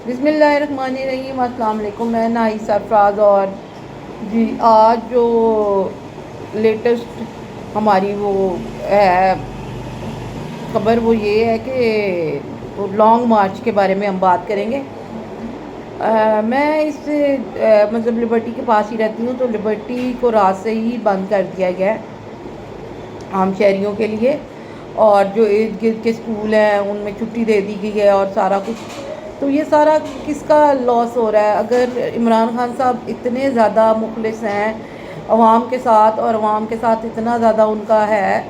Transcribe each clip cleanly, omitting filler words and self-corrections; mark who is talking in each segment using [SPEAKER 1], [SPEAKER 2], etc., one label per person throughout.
[SPEAKER 1] بسم اللہ الرحمن الرحیم۔ السلام علیکم، میں نائی سرفراز۔ اور جی آج جو لیٹسٹ ہماری وہ ہے خبر وہ یہ ہے کہ لانگ مارچ کے بارے میں ہم بات کریں گے۔ میں اس مطلب لبرٹی کے پاس ہی رہتی ہوں، تو لبرٹی کو رات سے ہی بند کر دیا گیا ہے عام شہریوں کے لیے، اور جو ارد گرد کے اسکول ہیں ان میں چھٹی دے دی گئی ہے اور سارا کچھ۔ تو یہ سارا کس کا لاس ہو رہا ہے؟ اگر عمران خان صاحب اتنے زیادہ مخلص ہیں عوام کے ساتھ، اور عوام کے ساتھ اتنا زیادہ ان کا ہے،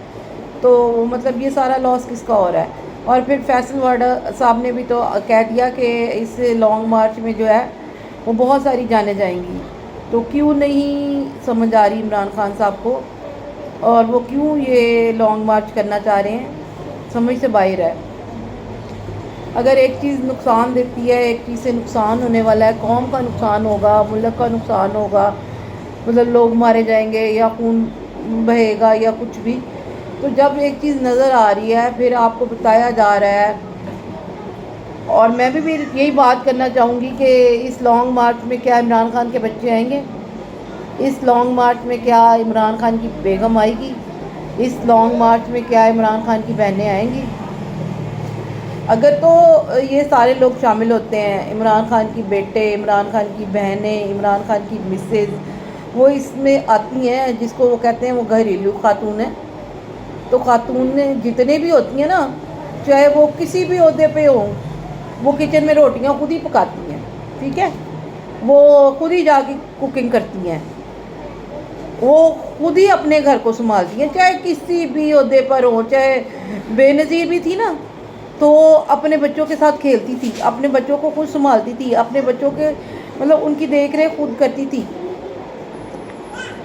[SPEAKER 1] تو مطلب یہ سارا لاس کس کا ہو رہا ہے؟ اور پھر فیصل وارڈا صاحب نے بھی تو کہہ دیا کہ اس لانگ مارچ میں جو ہے وہ بہت ساری جانیں جائیں گی۔ تو کیوں نہیں سمجھ آ رہی عمران خان صاحب کو، اور وہ کیوں یہ لانگ مارچ کرنا چاہ رہے ہیں؟ سمجھ سے باہر ہے۔ اگر ایک چیز نقصان دیتی ہے، ایک چیز سے نقصان ہونے والا ہے، قوم کا نقصان ہوگا، ملک کا نقصان ہوگا، مطلب لوگ مارے جائیں گے یا خون بہے گا یا کچھ بھی، تو جب ایک چیز نظر آ رہی ہے پھر آپ کو بتایا جا رہا ہے۔ اور میں بھی یہی بات کرنا چاہوں گی کہ اس لانگ مارچ میں کیا عمران خان کے بچے آئیں گے؟ اس لانگ مارچ میں کیا عمران خان کی بیگم آئے گی؟ اس لانگ مارچ میں کیا عمران خان کی بہنیں آئیں گی؟ اگر تو یہ سارے لوگ شامل ہوتے ہیں، عمران خان کی بیٹے، عمران خان کی بہنیں، عمران خان کی مسز، وہ اس میں آتی ہیں، جس کو وہ کہتے ہیں وہ گھریلو خاتون ہیں۔ تو خاتون جتنے بھی ہوتی ہیں نا، چاہے وہ کسی بھی عہدے پہ ہوں، وہ کچن میں روٹیاں خود ہی پکاتی ہیں، ٹھیک ہے؟ وہ خود ہی جا کے کوکنگ کرتی ہیں، وہ خود ہی اپنے گھر کو سنبھالتی ہیں، چاہے کسی بھی عہدے پر ہوں۔ چاہے بے نظیر بھی تھی نا، تو اپنے بچوں کے ساتھ کھیلتی تھی، اپنے بچوں کو خود سنبھالتی تھی، اپنے بچوں کے مطلب ان کی دیکھ ریکھ خود کرتی تھی۔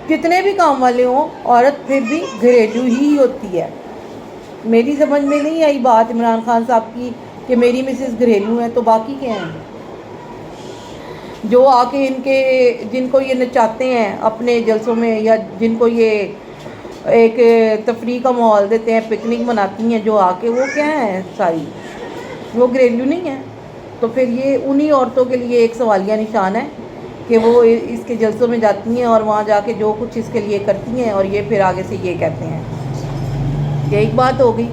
[SPEAKER 1] کتنے بھی کام والے ہوں، عورت پھر بھی گھریلو ہی ہوتی ہے۔ میری سمجھ میں نہیں آئی بات عمران خان صاحب کی کہ میری مسز گھریلو ہیں، تو باقی کیا ہیں؟ جو آ کے جن کو یہ نچاتے ہیں اپنے جلسوں میں، یا جن کو یہ ایک تفریح کا ماحول دیتے ہیں، پکنک مناتی ہیں جو آ کے، وہ کیا ہیں ساری؟ وہ گھریلو نہیں ہیں؟ تو پھر یہ انہی عورتوں کے لیے ایک سوالیہ نشان ہے کہ وہ اس کے جلسوں میں جاتی ہیں اور وہاں جا کے جو کچھ اس کے لیے کرتی ہیں، اور یہ پھر آگے سے یہ کہتے ہیں۔ یہ ایک بات ہو گئی۔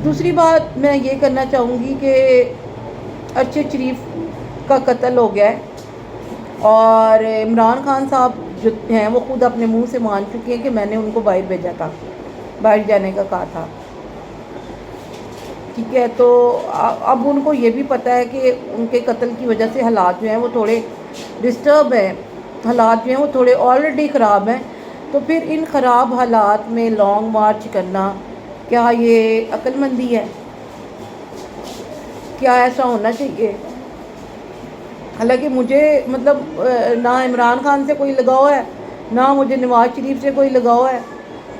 [SPEAKER 1] دوسری بات میں یہ کرنا چاہوں گی کہ ارشد شریف کا قتل ہو گیا ہے، اور عمران خان صاحب جو ہیں وہ خود اپنے منہ سے مان چکے ہیں کہ میں نے ان کو باہر بھیجا تھا، باہر جانے کا کہا تھا، ٹھیک ہے؟ تو اب ان کو یہ بھی پتہ ہے کہ ان کے قتل کی وجہ سے حالات جو ہیں وہ تھوڑے ڈسٹرب ہیں، حالات جو ہیں وہ تھوڑے آلریڈی خراب ہیں۔ تو پھر ان خراب حالات میں لانگ مارچ کرنا، کیا یہ عقل مندی ہے؟ کیا ایسا ہونا چاہیے؟ حالانکہ مجھے مطلب نہ عمران خان سے کوئی لگاؤ ہے، نہ مجھے نواز شریف سے کوئی لگاؤ ہے،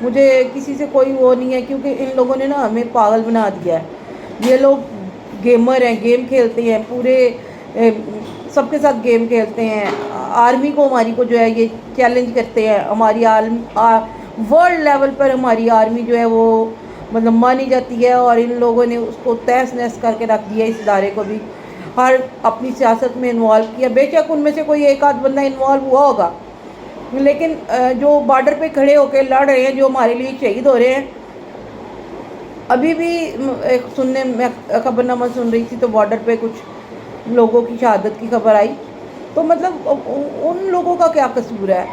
[SPEAKER 1] مجھے کسی سے کوئی وہ نہیں ہے، کیونکہ ان لوگوں نے نا ہمیں پاگل بنا دیا ہے۔ یہ لوگ گیمر ہیں، گیم کھیلتے ہیں، پورے سب کے ساتھ گیم کھیلتے ہیں۔ آرمی کو ہماری کو جو ہے یہ چیلنج کرتے ہیں، ہماری ورلڈ لیول پر ہماری آرمی جو ہے وہ مطلب مانی جاتی ہے، اور ان لوگوں نے اس کو تہس نہس کر کے رکھ دیا، اس ادارے کو بھی ہر اپنی سیاست میں انوالو کیا۔ بے شک ان میں سے کوئی ایک آدھ بندہ انوالو ہوا ہوگا، لیکن جو بارڈر پہ کھڑے ہو کے لڑ رہے ہیں، جو ہمارے لیے شہید ہو رہے ہیں، ابھی بھی سننے میں خبر نامہ سن رہی تھی تو بارڈر پہ کچھ لوگوں کی شہادت کی خبر آئی۔ تو مطلب ان لوگوں کا کیا قصور ہے؟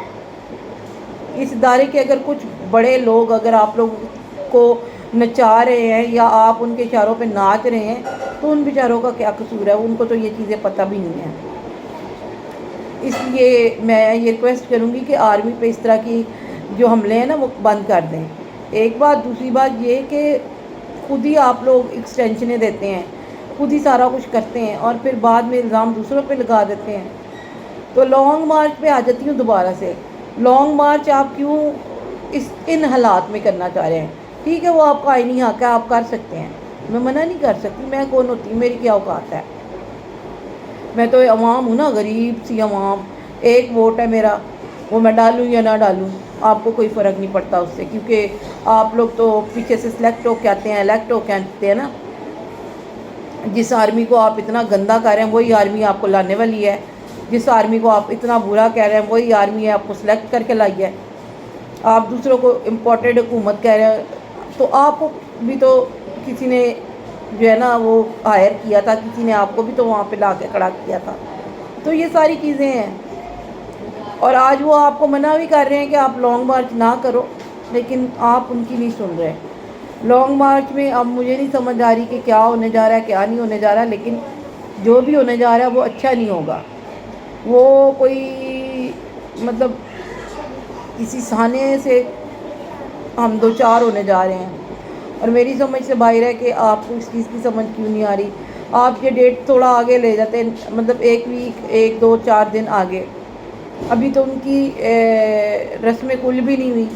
[SPEAKER 1] اس ادارے کے اگر کچھ بڑے لوگ اگر آپ لوگوں کو نچا رہے ہیں یا آپ ان کے اشاروں پہ ناچ رہے ہیں، تو ان بیچاروں کا کیا قصور ہے؟ ان کو تو یہ چیزیں پتہ بھی نہیں ہیں۔ اس لیے میں یہ ریکویسٹ کروں گی کہ آرمی پہ اس طرح کی جو حملے ہیں نا وہ بند کر دیں، ایک بات۔ دوسری بات یہ کہ خود ہی آپ لوگ ایکسٹینشنیں دیتے ہیں، خود ہی سارا کچھ کرتے ہیں، اور پھر بعد میں الزام دوسروں پہ لگا دیتے ہیں۔ تو لانگ مارچ پہ آ جاتی ہوں دوبارہ سے۔ لانگ مارچ آپ کیوں ان حالات میں کرنا چاہ رہے ہیں؟ ٹھیک ہے، وہ آپ کا آئینی حق ہے، آپ کر سکتے ہیں، میں منع نہیں کر سکتی، میں کون ہوتی ہوں، میری کیا اوقات ہے؟ میں تو عوام ہوں نا، غریب سی عوام۔ ایک ووٹ ہے میرا، وہ میں ڈالوں یا نہ ڈالوں آپ کو کوئی فرق نہیں پڑتا اس سے، کیونکہ آپ لوگ تو پیچھے سے سلیکٹ ہو کے آتے ہیں، الیکٹ ہو کے آتے ہیں نا۔ جس آرمی کو آپ اتنا گندا کر رہے ہیں وہی آرمی آپ کو لانے والی ہے، جس آرمی کو آپ اتنا برا کہہ رہے ہیں وہی آرمی ہے آپ کو سلیکٹ کر کے لائی ہے۔ آپ دوسروں کو امپورٹڈ حکومت کہہ رہے ہیں، تو آپ کو بھی تو کسی نے جو ہے نا وہ ہائر کیا تھا، کسی نے آپ کو بھی تو وہاں پہ لا کے کھڑا کیا تھا۔ تو یہ ساری چیزیں ہیں، اور آج وہ آپ کو منع بھی کر رہے ہیں کہ آپ لانگ مارچ نہ کرو، لیکن آپ ان کی نہیں سن رہے۔ لانگ مارچ میں اب مجھے نہیں سمجھ آ رہی کہ کیا ہونے جا رہا ہے کیا نہیں ہونے جا رہا، لیکن جو بھی ہونے جا رہا ہے وہ اچھا نہیں ہوگا۔ وہ کوئی مطلب کسی سہانے سے ہم دو چار ہونے جا رہے ہیں، اور میری سمجھ سے باہر ہے کہ آپ کو اس چیز کی سمجھ کیوں نہیں آ رہی۔ آپ یہ ڈیٹ تھوڑا آگے لے جاتے ہیں، مطلب ایک ویک، ایک دو چار دن آگے۔ ابھی تو ان کی رسم کل بھی نہیں ہوئی،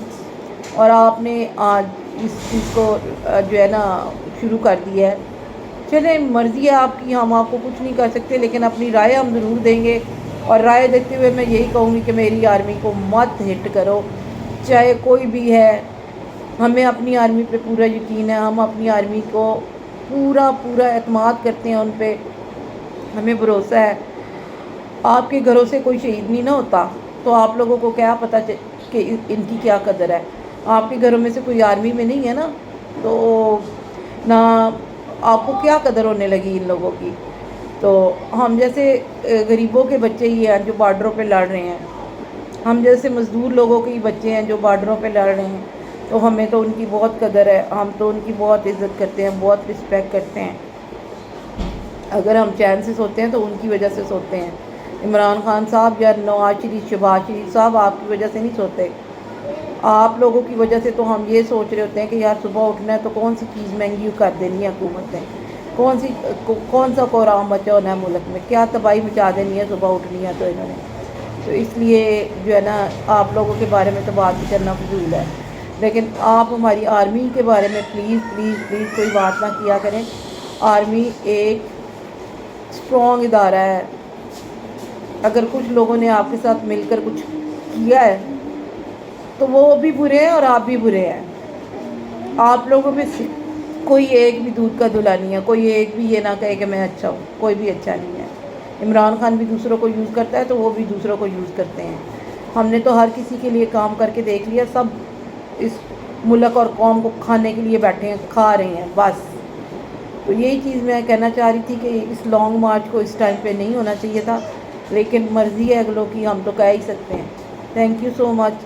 [SPEAKER 1] اور آپ نے آج اس چیز کو جو ہے نا شروع کر دیا ہے۔ چلیں، مرضی ہے آپ کی، ہم آپ کو کچھ نہیں کر سکتے، لیکن اپنی رائے ہم ضرور دیں گے، اور رائے دیتے ہوئے میں یہی کہوں گی کہ میری آرمی کو مت ہٹ کرو، چاہے کوئی بھی ہے۔ ہمیں اپنی آرمی پہ پورا یقین ہے، ہم اپنی آرمی کو پورا اعتماد کرتے ہیں، ان پہ ہمیں بھروسہ ہے۔ آپ کے گھروں سے کوئی شہید نہیں نہ ہوتا تو آپ لوگوں کو کیا پتہ کہ ان کی کیا قدر ہے۔ آپ کے گھروں میں سے کوئی آرمی میں نہیں ہے نا، تو نہ آپ کو کیا قدر ہونے لگی ان لوگوں کی۔ تو ہم جیسے غریبوں کے بچے ہی ہیں جو بارڈروں پہ لڑ رہے ہیں، ہم جیسے مزدور لوگوں کے ہی بچے ہیں جو بارڈروں پہ لڑ رہے ہیں، تو ہمیں تو ان کی بہت قدر ہے، ہم تو ان کی بہت عزت کرتے ہیں، بہت رسپیکٹ کرتے ہیں۔ اگر ہم چین سے سوتے ہیں تو ان کی وجہ سے سوتے ہیں۔ عمران خان صاحب یا نواز شریف، شہباز شریف صاحب آپ کی وجہ سے نہیں سوتے، آپ لوگوں کی وجہ سے تو ہم یہ سوچ رہے ہوتے ہیں کہ یار صبح اٹھنا ہے تو کون سی چیز مہنگی کر دینی ہے حکومت نے، کون سا کوہرام مچا ہونا ہے ملک میں، کیا تباہی مچا دینی ہے صبح اٹھنی ہے تو انہوں نے۔ تو اس لیے جو ہے نا آپ لوگوں کے بارے میں تو بات بھی کرنا فضول ہے، لیکن آپ ہماری آرمی کے بارے میں پلیز کوئی بات نہ کیا کریں۔ آرمی ایک اسٹرانگ ادارہ ہے، اگر کچھ لوگوں نے آپ کے ساتھ مل کر کچھ کیا ہے تو وہ بھی برے ہیں اور آپ بھی برے ہیں۔ آپ لوگوں میں سے کوئی ایک بھی دودھ کا دھلا نہیں ہے، کوئی ایک بھی یہ نہ کہے کہ میں اچھا ہوں، کوئی بھی اچھا نہیں ہے۔ عمران خان بھی دوسروں کو یوز کرتا ہے تو وہ بھی دوسروں کو یوز کرتے ہیں۔ ہم نے تو ہر کسی کے لیے کام کر کے دیکھ لیا، سب اس ملک اور قوم کو کھانے کے لیے بیٹھے ہیں، کھا رہے ہیں بس۔ تو یہی چیز میں کہنا چاہ رہی تھی کہ اس لانگ مارچ کو اس ٹائم پہ نہیں ہونا چاہیے تھا، لیکن مرضی ہے اگلوں کی، ہم تو کہہ ہی سکتے ہیں۔ Thank you so much.